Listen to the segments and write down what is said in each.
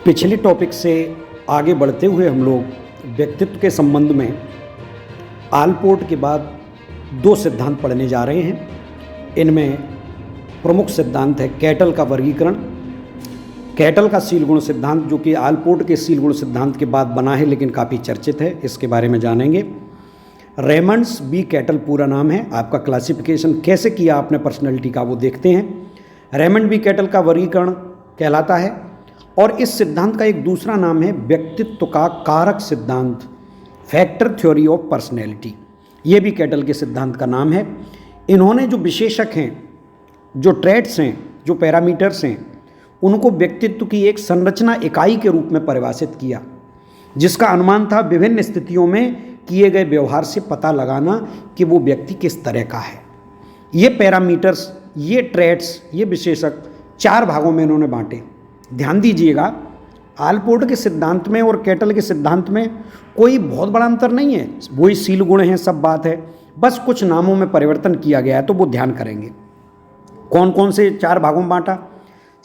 पिछले टॉपिक से आगे बढ़ते हुए हम लोग व्यक्तित्व के संबंध में आलपोर्ट के बाद दो सिद्धांत पढ़ने जा रहे हैं। इनमें प्रमुख सिद्धांत है कैटल का वर्गीकरण, कैटल का सील गुण सिद्धांत जो कि आलपोर्ट के सील गुण सिद्धांत के बाद बना है लेकिन काफ़ी चर्चित है, इसके बारे में जानेंगे। रेमंड्स बी कैटल पूरा नाम है, आपका क्लासिफिकेशन कैसे किया आपने पर्सनैलिटी का वो देखते हैं। रेमंड बी कैटल का वर्गीकरण कहलाता है और इस सिद्धांत का एक दूसरा नाम है व्यक्तित्व का कारक सिद्धांत, फैक्टर थ्योरी ऑफ पर्सनैलिटी। ये भी कैटल के सिद्धांत का नाम है। इन्होंने जो विशेषक हैं, जो ट्रेट्स हैं, जो पैरामीटर्स हैं, उनको व्यक्तित्व की एक संरचना इकाई के रूप में परिभाषित किया, जिसका अनुमान था विभिन्न स्थितियों में किए गए व्यवहार से पता लगाना कि वो व्यक्ति किस तरह का है। ये पैरामीटर्स, ये ट्रेट्स, ये विशेषक चार भागों में इन्होंने बांटे। ध्यान दीजिएगा, आलपोर्ट के सिद्धांत में और कैटल के सिद्धांत में कोई बहुत बड़ा अंतर नहीं है, वही सील गुण हैं, सब बात है, बस कुछ नामों में परिवर्तन किया गया है, तो वो ध्यान करेंगे। कौन कौन से चार भागों में बांटा?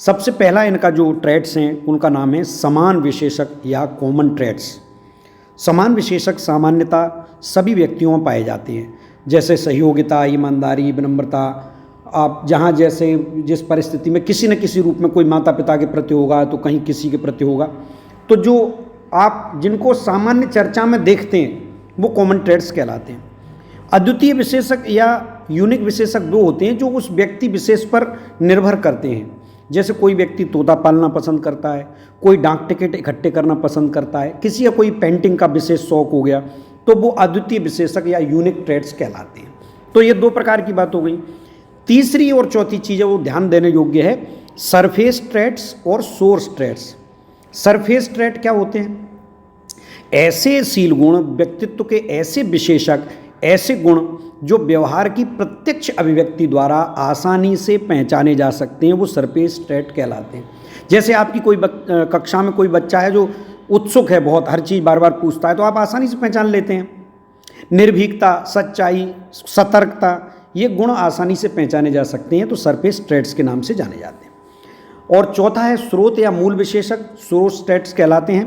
सबसे पहला इनका जो ट्रेट्स हैं उनका नाम है समान विशेषक या कॉमन ट्रेट्स। समान विशेषक सामान्यता सभी व्यक्तियों में पाए जाते हैं, जैसे सहयोगिता, ईमानदारी, विनम्रता। आप जहाँ जैसे जिस परिस्थिति में किसी न किसी रूप में कोई माता पिता के प्रति होगा तो कहीं किसी के प्रति होगा, तो जो आप जिनको सामान्य चर्चा में देखते हैं वो कॉमन ट्रेट्स कहलाते हैं। अद्वितीय विशेषक या यूनिक विशेषक दो होते हैं जो उस व्यक्ति विशेष पर निर्भर करते हैं। जैसे कोई व्यक्ति तोता पालना पसंद करता है, कोई डाक टिकट इकट्ठे करना पसंद करता है, किसी का कोई पेंटिंग का विशेष शौक हो गया, तो वो अद्वितीय विशेषक या यूनिक ट्रेट्स कहलाते हैं। तो ये दो प्रकार की बात हो गई। तीसरी और चौथी चीज़ है वो ध्यान देने योग्य है, सरफेस ट्रेट्स और सोर्स ट्रेट्स। सरफेस ट्रेट क्या होते हैं? ऐसे सील गुण, व्यक्तित्व के ऐसे विशेषक, ऐसे गुण जो व्यवहार की प्रत्यक्ष अभिव्यक्ति द्वारा आसानी से पहचाने जा सकते हैं, वो सरफेस ट्रेट कहलाते हैं। जैसे आपकी कोई कक्षा में कोई बच्चा है जो उत्सुक है बहुत, हर चीज़ बार बार पूछता है, तो आप आसानी से पहचान लेते हैं। निर्भीकता, सच्चाई, सतर्कता, ये गुण आसानी से पहचाने जा सकते हैं, तो सरफेस ट्रेट्स के नाम से जाने जाते हैं। और चौथा है स्रोत या मूल विशेषक, सोर्स ट्रेट्स कहलाते हैं।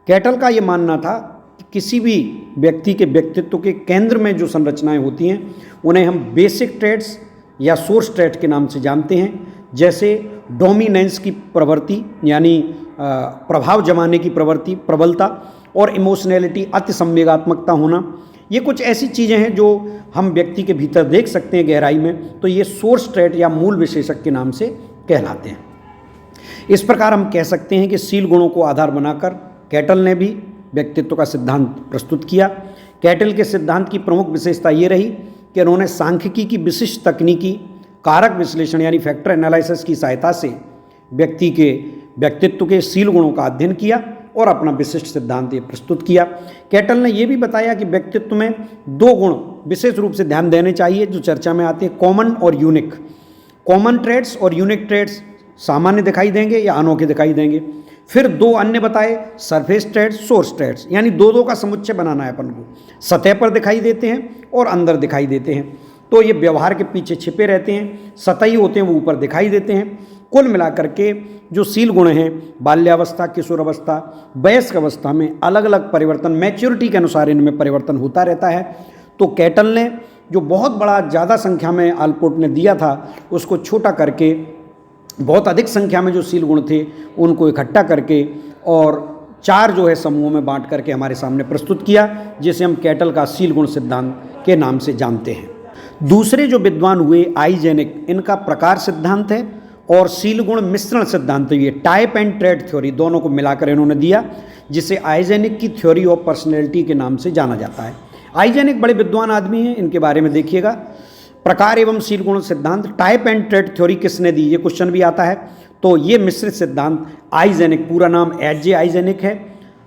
कैटल का ये मानना था कि किसी भी व्यक्ति के व्यक्तित्व के केंद्र में जो संरचनाएं होती हैं उन्हें हम बेसिक ट्रेट्स या सोर्स ट्रेट के नाम से जानते हैं। जैसे डोमिनेंस की प्रवृत्ति यानी प्रभाव जमाने की प्रवृत्ति, प्रबलता, और इमोशनैलिटी, अति संवेगात्मकता होना, ये कुछ ऐसी चीज़ें हैं जो हम व्यक्ति के भीतर देख सकते हैं गहराई में, तो ये सोर्स ट्रेट या मूल विशेषक के नाम से कहलाते हैं। इस प्रकार हम कह सकते हैं कि सील गुणों को आधार बनाकर कैटल ने भी व्यक्तित्व का सिद्धांत प्रस्तुत किया। कैटल के सिद्धांत की प्रमुख विशेषता ये रही कि उन्होंने सांख्यिकी की विशिष्ट तकनीकी कारक विश्लेषण यानी फैक्टर एनालिसिस की सहायता से व्यक्ति के व्यक्तित्व के सील गुणों का अध्ययन किया और अपना विशिष्ट सिद्धांत ये प्रस्तुत किया। कैटल ने यह भी बताया कि व्यक्तित्व में दो गुण विशेष रूप से ध्यान देने चाहिए जो चर्चा में आते हैं, कॉमन और यूनिक। कॉमन ट्रेट्स और यूनिक ट्रेट्स सामान्य दिखाई देंगे या अनोखे दिखाई देंगे। फिर दो अन्य बताए, सरफेस ट्रेट्स, सोर्स ट्रेट्स, यानी दो दो का समुच्चय बनाना है अपन को। सतह पर दिखाई देते हैं और अंदर दिखाई देते हैं, तो ये व्यवहार के पीछे छिपे रहते हैं, सतही होते हैं, वो ऊपर दिखाई देते हैं। कुल मिलाकर के जो सील गुण हैं, बाल्यावस्था, किशोरावस्था, वयस्क अवस्था में अलग अलग परिवर्तन, मैच्योरिटी के अनुसार इनमें परिवर्तन होता रहता है। तो कैटल ने जो बहुत बड़ा ज़्यादा संख्या में आलपोर्ट ने दिया था, उसको छोटा करके बहुत अधिक संख्या में जो सील गुण थे उनको इकट्ठा करके और चार जो है समूहों में बांट करके हमारे सामने प्रस्तुत किया, जिसे हम कैटल का सील गुण सिद्धांत के नाम से जानते हैं। दूसरे जो विद्वान हुए आइजेनिक, इनका प्रकार सिद्धांत है और सील गुण मिश्रण सिद्धांत, ये टाइप एंड ट्रेट थ्योरी दोनों को मिलाकर इन्होंने दिया, जिसे आइजेनिक की थ्योरी ऑफ पर्सनैलिटी के नाम से जाना जाता है। आइजेनिक बड़े विद्वान आदमी हैं, इनके बारे में देखिएगा। प्रकार एवं सील गुण सिद्धांत, टाइप एंड ट्रेट थ्योरी किसने दी, ये क्वेश्चन भी आता है। तो ये मिश्रित सिद्धांत आइजेनिक, पूरा नाम एच.जे. आइजेनिक है।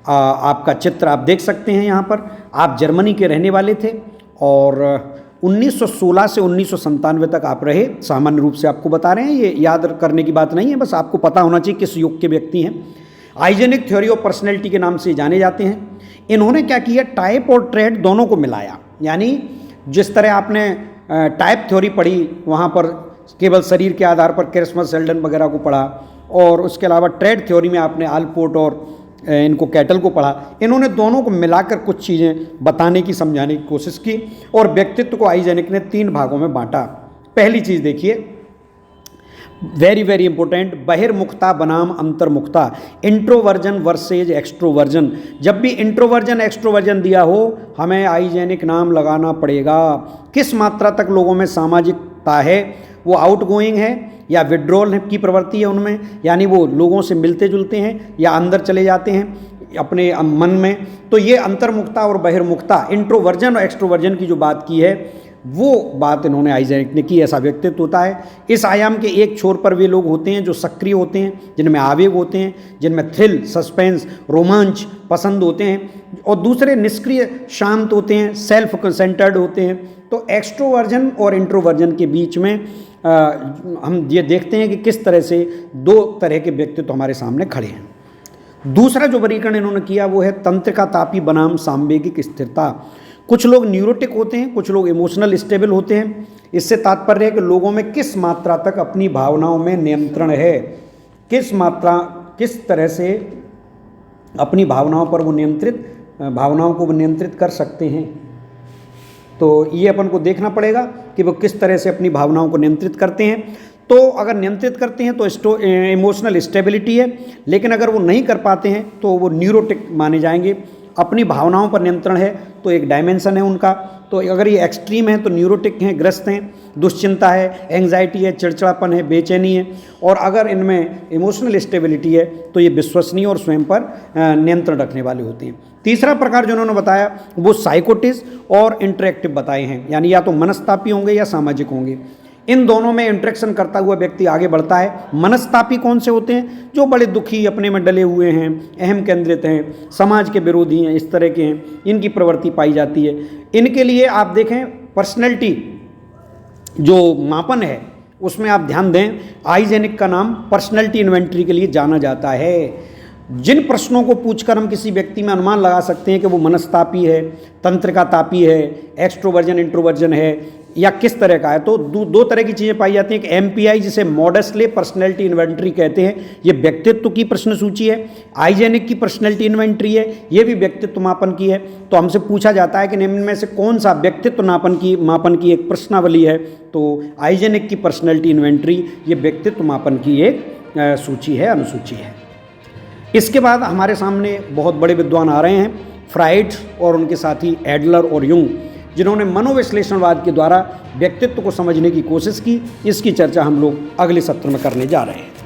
आपका चित्र आप देख सकते हैं यहाँ पर। आप जर्मनी के रहने वाले थे और 1916 से 1997 तक आप रहे। सामान्य रूप से आपको बता रहे हैं, ये याद करने की बात नहीं है, बस आपको पता होना चाहिए किस युग के व्यक्ति हैं। आइजेनिक थ्योरी ऑफ पर्सनैलिटी के नाम से जाने जाते हैं। इन्होंने क्या किया, टाइप और ट्रेट दोनों को मिलाया। यानी जिस तरह आपने टाइप थ्योरी पढ़ी, वहाँ पर केवल शरीर के आधार पर क्रिस्मस सेल्डन वगैरह को पढ़ा और उसके अलावा ट्रेड थ्योरी में आपने आलपोर्ट और इनको कैटल को पढ़ा। इन्होंने दोनों को मिलाकर कुछ चीज़ें बताने की, समझाने की कोशिश की और व्यक्तित्व को आइजेनिक ने 3 भागों में बांटा। पहली चीज़ देखिए, वेरी वेरी इंपॉर्टेंट, बहिर्मुखता बनाम अंतर्मुखता, इंट्रोवर्जन वर्सेज एक्सट्रोवर्जन। जब भी इंट्रोवर्जन एक्सट्रोवर्जन दिया हो, हमें आइजेनिक नाम लगाना पड़ेगा। किस मात्रा तक लोगों में सामाजिकता है, वो आउटगोइंग है या विड्रॉल की प्रवृत्ति है उनमें, यानी वो लोगों से मिलते जुलते हैं या अंदर चले जाते हैं अपने मन में। तो ये अंतर्मुखता और बहिर्मुखता, इंट्रोवर्जन और एक्सट्रोवर्जन की जो बात की है, वो बात इन्होंने आइजेनिक ने की। ऐसा व्यक्तित्व होता है। इस आयाम के एक छोर पर वे लोग होते हैं जो सक्रिय होते हैं, जिनमें आवेग होते हैं, जिनमें थ्रिल, सस्पेंस, रोमांच पसंद होते हैं, और दूसरे निष्क्रिय, शांत होते हैं, सेल्फ सेंटर्ड होते हैं। तो एक्सट्रोवर्जन और इंट्रोवर्जन के बीच में हम ये देखते हैं कि किस तरह से 2 तरह के व्यक्तित्व हमारे सामने खड़े हैं। दूसरा जो वर्गीकरण इन्होंने किया वो है तंत्रिका तापी बनाम सांवेगिक स्थिरता। कुछ लोग न्यूरोटिक होते हैं, कुछ लोग इमोशनल स्टेबल होते हैं। इससे तात्पर्य है कि लोगों में किस मात्रा तक अपनी भावनाओं में नियंत्रण है, किस तरह से अपनी भावनाओं को वो नियंत्रित कर सकते हैं। तो ये अपन को देखना पड़ेगा कि वो किस तरह से अपनी भावनाओं को नियंत्रित करते हैं। तो अगर नियंत्रित करते हैं तो इमोशनल स्टेबिलिटी है, लेकिन अगर वो नहीं कर पाते हैं तो वो न्यूरोटिक माने जाएंगे। अपनी भावनाओं पर नियंत्रण है तो एक डायमेंशन है उनका। तो अगर ये एक्सट्रीम है तो न्यूरोटिक हैं, ग्रस्त हैं, दुश्चिंता है, एंग्जाइटी है, चिड़चिड़ापन है, बेचैनी है। और अगर इनमें इमोशनल स्टेबिलिटी है तो ये विश्वसनीय और स्वयं पर नियंत्रण रखने वाले होते हैं। तीसरा प्रकार जो उन्होंने बताया वो साइकोटिस और इंटरेक्टिव बताए हैं, यानी या तो मनस्तापी होंगे या सामाजिक होंगे। इन दोनों में इंटरेक्शन करता हुआ व्यक्ति आगे बढ़ता है। मनस्तापी कौन से होते हैं? जो बड़े दुखी, अपने में डले हुए हैं, अहम केंद्रित हैं, समाज के विरोधी हैं, इस तरह के हैं, इनकी प्रवृत्ति पाई जाती है। इनके लिए आप देखें पर्सनैलिटी जो मापन है उसमें आप ध्यान दें, आइजेनिक का नाम पर्सनैलिटी इन्वेंटरी के लिए जाना जाता है। जिन प्रश्नों को पूछकर हम किसी व्यक्ति में अनुमान लगा सकते हैं कि वो मनस्तापी है, तंत्रिका तापी है, एक्सट्रोवर्जन इंट्रोवर्जन है या किस तरह का है, तो 2 तरह की चीज़ें पाई जाती हैं। कि MPI जिसे मॉडेस्टली पर्सनैलिटी इन्वेंटरी कहते हैं, ये व्यक्तित्व की प्रश्न सूची है। आइजेनिक की पर्सनैलिटी इन्वेंटरी है, ये भी व्यक्तित्व मापन की है। तो हमसे पूछा जाता है कि निम्न में से कौन सा व्यक्तित्व मापन की एक प्रश्नावली है, तो आइजेनिक की पर्सनैलिटी इन्वेंटरी ये व्यक्तित्व मापन की एक सूची है, अनुसूची है। इसके बाद हमारे सामने बहुत बड़े विद्वान आ रहे हैं, फ्राइड और उनके साथी एडलर और यूंग, जिन्होंने मनोविश्लेषणवाद के द्वारा व्यक्तित्व को समझने की कोशिश की। इसकी चर्चा हम लोग अगले सत्र में करने जा रहे हैं।